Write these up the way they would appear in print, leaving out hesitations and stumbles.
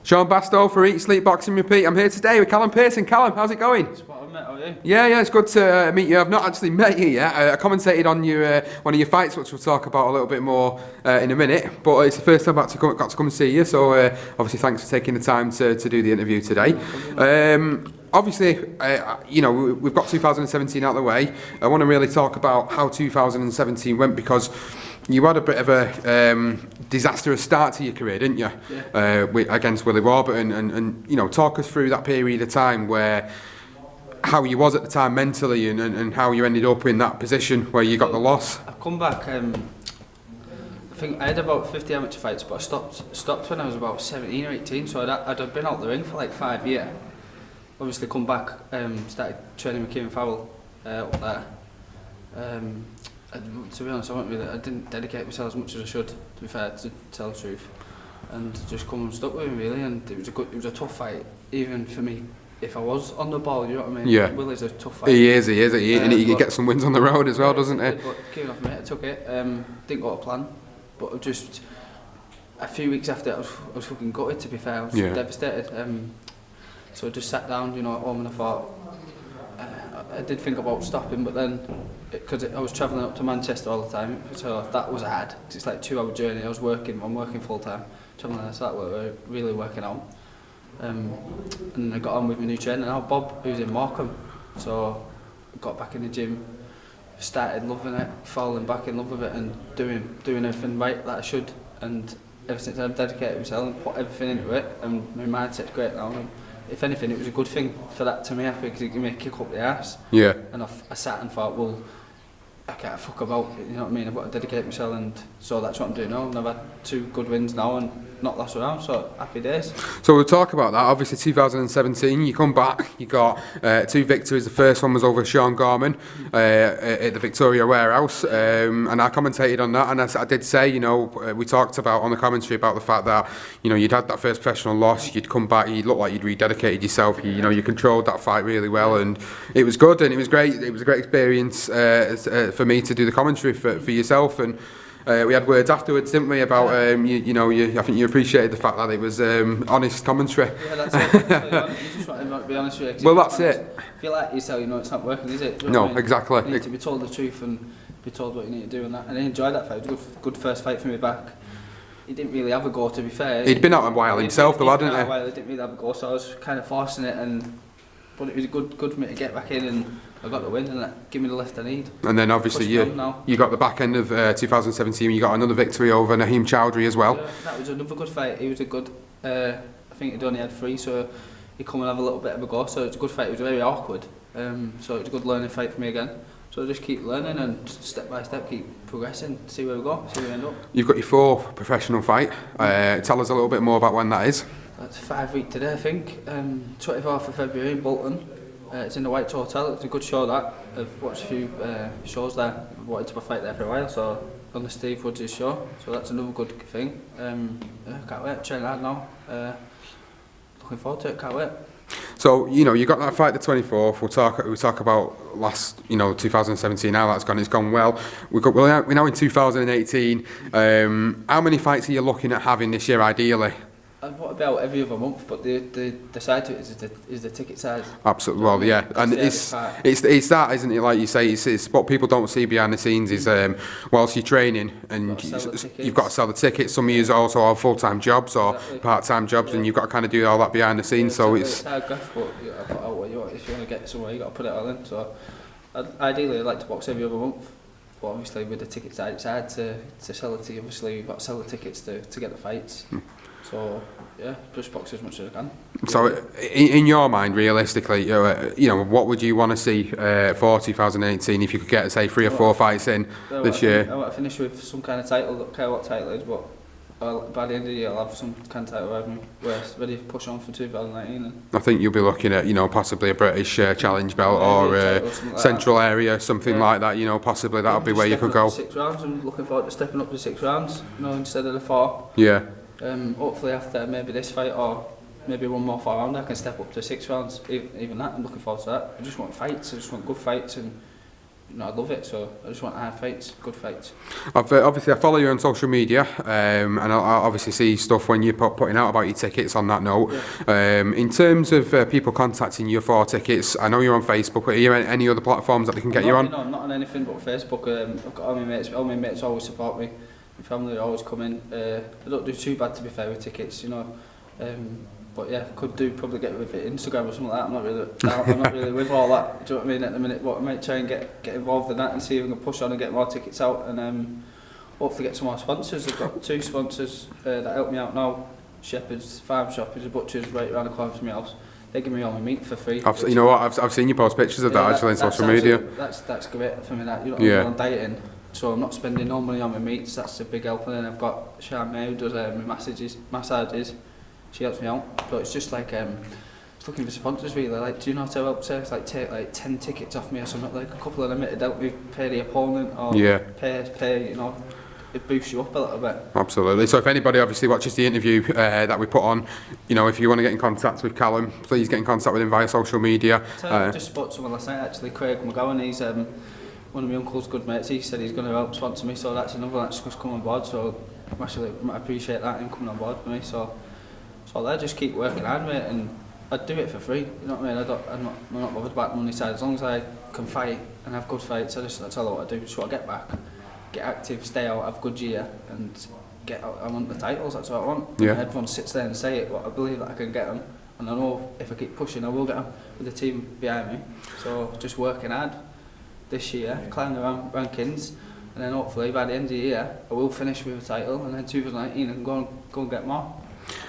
Sean Bastow for Eat, Sleep, Boxing, Repeat. I'm here today with Callum Pearson. Callum, how's it going? Spot on, mate. How are you? Yeah, it's good to meet you. I've not actually met you yet. I commentated on one of your fights, which we'll talk about a little bit more in a minute. But it's the first time I've got to come and see you, so obviously thanks for taking the time to do the interview today. Obviously, we've got 2017 out of the way. I want to really talk about how 2017 went because you had a bit of a disastrous start to your career, didn't you? Yeah. Against Willie Warburton, and talk us through that period of time where how you was at the time mentally and how you ended up in that position where you got the loss. I've come back. I think I had about 50 amateur fights, but I stopped when I was about 17 or 18. So I'd been out the ring for like 5 years. Obviously, come back, started training with Kieran Fowle up there. To be honest, I didn't dedicate myself as much as I should, to be fair, to tell the truth, and just come and stuck with him really. And it was a tough fight, even for me. If I was on the ball, you know what I mean? Yeah. Willie's a tough fight. He is, and he gets some wins on the road as well, doesn't he? But came off me, I took it. Didn't go to plan, but just a few weeks after it, I was fucking gutted. To be fair, I was devastated. So I just sat down, at home, and I thought. I did think about stopping, but then because I was travelling up to Manchester all the time, so that was hard. It's like a 2-hour journey. I'm working full time, travelling there, so that was really working out. And I got on with my new trainer now, Bob, who's in Morecambe. So I got back in the gym, started loving it, falling back in love with it, and doing everything right that I should. And ever since I've dedicated myself and put everything into it, and my mindset's great now. And if anything, it was a good thing for that to me because it gave me a kick up the arse. Yeah. And I sat and thought, well, I can't fuck about, you know what I mean? I've got to dedicate myself, and so that's what I'm doing now. And I've had 2 good wins now and not lost around, so happy days. So we'll talk about that. Obviously 2017, you come back, you got 2 victories. The first one was over Sean Gorman at the Victoria Warehouse, and I commentated on that, and I did say, we talked about on the commentary about the fact that, you'd had that first professional loss, you'd come back, you looked like you'd rededicated yourself, you controlled that fight really well, and it was good, and it was great. It was a great experience for me to do the commentary for yourself, and we had words afterwards, didn't we, about I think you appreciated the fact that it was honest commentary. Yeah, that's it. You just want to be honest with you. Well, that's it. If you like yourself, it's not working, is it? No, exactly. You need to be told the truth and be told what you need to do, and that. And I enjoyed that fight. It was a good first fight for me back. He didn't really have a go, to be fair. He'd been out a while himself, though, hadn't he? He didn't really have a go, so I was kind of forcing it, but it was good for me to get back in, and I got the win, and that gave me the lift I need. And then obviously you got the back end of 2017, you got another victory over Naheem Chowdhury as well. That was another good fight. He was a good, I think he'd only had 3, so he'd come and have a little bit of a go, so it was a good fight. It was very awkward, so it was a good learning fight for me again. So just keep learning and just step by step keep progressing, see where we go, see where we end up. You've got your 4th professional fight. Tell us a little bit more about when that is. That's 5 weeks today, I think. 24th of February in Bolton. It's in the White Hotel. It's a good show, that. I've watched a few shows there. I've wanted to fight there for a while, so on the Steve Woods' show. So that's another good thing. Can't wait. Training hard now. Looking forward to it. Can't wait. So you got that fight the 24th. We'll talk about last 2017. How that's gone. It's gone well. We're now in 2018. How many fights are you looking at having this year, ideally? What about every other month? But the side to it is the ticket size. Absolutely, well, yeah, and it's that, isn't it? Like you say, it's what people don't see behind the scenes is whilst you're training and you've got to sell the tickets. Some of you also have full-time jobs or part-time jobs, and you've got to kind of do all that behind the scenes. So it's hard graft, but if you want to get somewhere, you got to put it all in. So ideally, I'd like to box every other month. But obviously, with the ticket side, it's hard to sell it. Obviously, you've got to sell the tickets to get the fights. So yeah, just box as much as I can. So in your mind, realistically, what would you want to see for 2018 if you could get, say, 3 or 4 fights in this year? I want to finish with some kind of title. Don't care what title it is, but by the end of the year, I'll have some kind of title where it's ready to push on for 2019. I think you'll be looking at, possibly a British challenge belt or Central area, something like that. Possibly that'll be where you could go. 6 rounds. I'm looking forward to stepping up to 6 rounds, instead of the 4. Yeah. Hopefully after maybe this fight or maybe one more 4 round, I can step up to 6 rounds. Even that, I'm looking forward to that. I just want fights. I just want good fights, and I love it. So I just want to have fights, good fights. Obviously I follow you on social media, and I obviously see stuff when you're putting out about your tickets on that note. Yeah. In terms of people contacting you for tickets, I know you're on Facebook, but are you on any other platforms that they can get you on? No, I'm not on anything but Facebook. I've got all my mates always support me. My family always come in. I don't do too bad, to be fair, with tickets, but yeah, could probably get with it, Instagram or something like that. I'm not really with all that. Do you know what I mean at the minute? But I might try and get involved in that and see if we can push on and get more tickets out, and hopefully get some more sponsors. I've got 2 sponsors that help me out now. Shepherd's Farm Shop is a butcher's right around the corner from my house. They give me all my meat for free. You know what? I've seen you post pictures of that actually on social media. That's great for me. That I'm dieting, so I'm not spending no money on my meats. That's a big help. And then I've got Charmaine who does my massages. She helps me out. But it's just like just looking for sponsors really. Like, do you know how to help? Say, like take like 10 tickets off me or something. Like a couple of them to help me pay the opponent or pay. It boosts you up a little bit. Absolutely. So if anybody obviously watches the interview that we put on, if you want to get in contact with Callum, please get in contact with him via social media. I just spoke to someone last night actually, Craig McGowan. He's one of my uncle's good mates. He said he's going to help sponsor me, so that's another that's just come on board. So I appreciate that, him coming on board with me. So I just keep working hard, mate, and I'd do it for free. You know what I mean? I'm not bothered about the money side. As long as I can fight and have good fights, that's all I want to do. So I get back, get active, stay out, have a good year, and I want the titles. That's what I want. Yeah. Everyone sits there and say it, but I believe that I can get them, and I know if I keep pushing, I will get them with the team behind me. So just working hard this year, climbing the rankings, and then hopefully by the end of the year I will finish with a title, and then 2019 I can go and get more.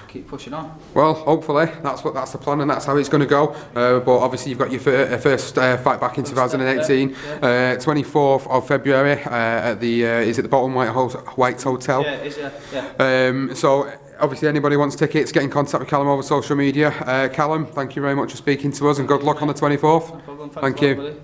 Keep pushing on. Well, hopefully that's the plan, and that's how it's going to go. But obviously you've got your first fight back in 2018, 24th of February at the is it the Bolton White Hotel? Yeah, it is. Yeah. So obviously anybody wants tickets, get in contact with Callum over social media. Callum, thank you very much for speaking to us, and good luck on the 24th. No problem. Thank you.